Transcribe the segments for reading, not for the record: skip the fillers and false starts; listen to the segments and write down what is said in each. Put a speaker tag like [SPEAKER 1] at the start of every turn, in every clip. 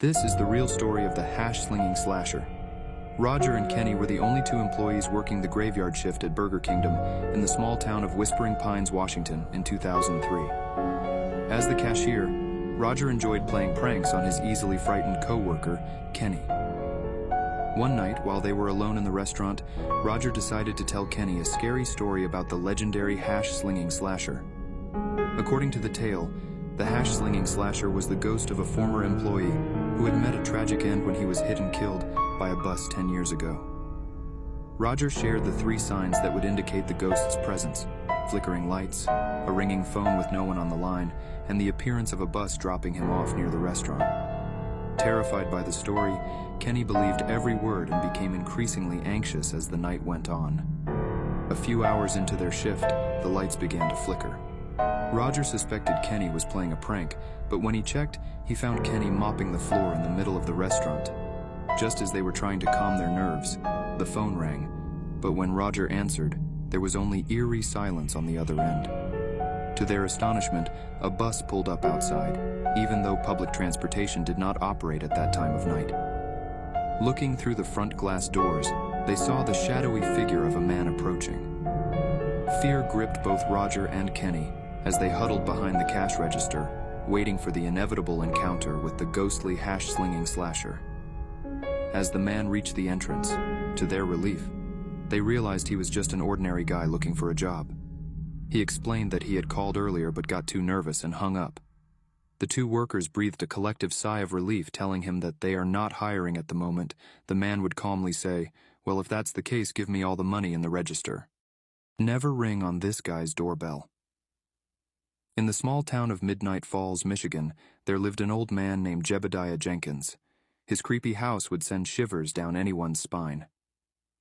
[SPEAKER 1] This is the real story of the hash-slinging slasher. Roger and Kenny were the only two employees working the graveyard shift at Burger Kingdom in the small town of Whispering Pines, Washington in 2003. As the cashier, Roger enjoyed playing pranks on his easily frightened co-worker, Kenny. One night, while they were alone in the restaurant, Roger decided to tell Kenny a scary story about the legendary hash-slinging slasher. According to the tale, the hash-slinging slasher was the ghost of a former employee who had met a tragic end when he was hit and killed by a bus 10 years ago. Roger shared the 3 signs that would indicate the ghost's presence: flickering lights, a ringing phone with no one on the line, and the appearance of a bus dropping him off near the restaurant. Terrified by the story, Kenny believed every word and became increasingly anxious as the night went on. A few hours into their shift, the lights began to flicker. Roger suspected Kenny was playing a prank, but when he checked, he found Kenny mopping the floor in the middle of the restaurant. Just as they were trying to calm their nerves, the phone rang, but when Roger answered, there was only eerie silence on the other end. To their astonishment, a bus pulled up outside, even though public transportation did not operate at that time of night. Looking through the front glass doors, they saw the shadowy figure of a man approaching. Fear gripped both Roger and Kenny as they huddled behind the cash register, waiting for the inevitable encounter with the ghostly hash-slinging slasher. As the man reached the entrance, to their relief, they realized he was just an ordinary guy looking for a job. He explained that he had called earlier but got too nervous and hung up. The 2 workers breathed a collective sigh of relief, telling him that they are not hiring at the moment. The man would calmly say, "Well, if that's the case, give me all the money in the register." Never ring on this guy's doorbell. In the small town of Midnight Falls, Michigan, there lived an old man named Jebediah Jenkins. His creepy house would send shivers down anyone's spine.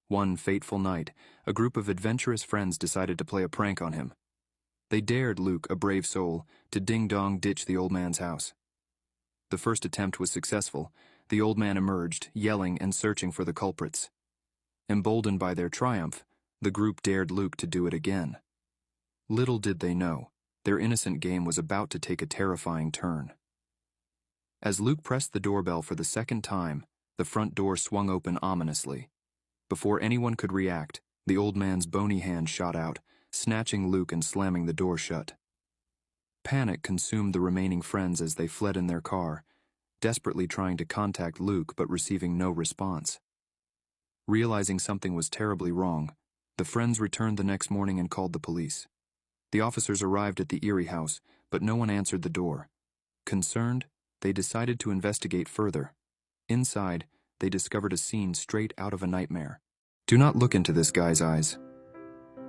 [SPEAKER 1] One fateful night, a group of adventurous friends decided to play a prank on him. They dared Luke, a brave soul, to ding-dong ditch the old man's house. The first attempt was successful. The old man emerged, yelling and searching for the culprits. Emboldened by their triumph, the group dared Luke to do it again. Little did they know, their innocent game was about to take a terrifying turn. As Luke pressed the doorbell for the second time, the front door swung open ominously. Before anyone could react, the old man's bony hand shot out, snatching Luke and slamming the door shut. Panic consumed the remaining friends as they fled in their car, desperately trying to contact Luke but receiving no response. Realizing something was terribly wrong, the friends returned the next morning and called the police. The officers arrived at the eerie house, but no one answered the door. Concerned, they decided to investigate further. Inside, they discovered a scene straight out of a nightmare. Do not look into this guy's eyes.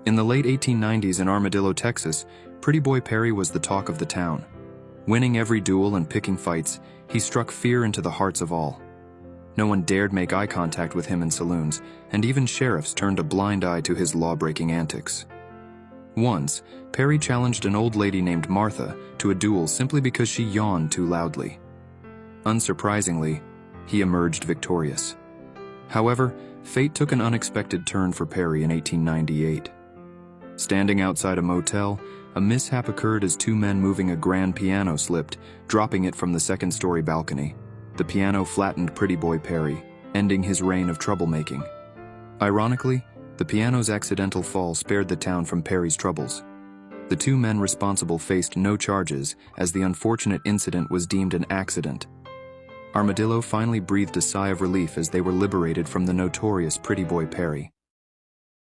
[SPEAKER 1] In the late 1890s in Armadillo, Texas, Pretty Boy Perry was the talk of the town. Winning every duel and picking fights, he struck fear into the hearts of all. No one dared make eye contact with him in saloons, and even sheriffs turned a blind eye to his law-breaking antics. Once, Perry challenged an old lady named Martha to a duel simply because she yawned too loudly. Unsurprisingly, he emerged victorious. However, fate took an unexpected turn for Perry in 1898. Standing outside a motel, a mishap occurred as 2 men moving a grand piano slipped, dropping it from the second-story balcony. The piano flattened Pretty Boy Perry, ending his reign of troublemaking. Ironically, the piano's accidental fall spared the town from Perry's troubles. The 2 men responsible faced no charges, as the unfortunate incident was deemed an accident. Armadillo finally breathed a sigh of relief as they were liberated from the notorious Pretty Boy Perry.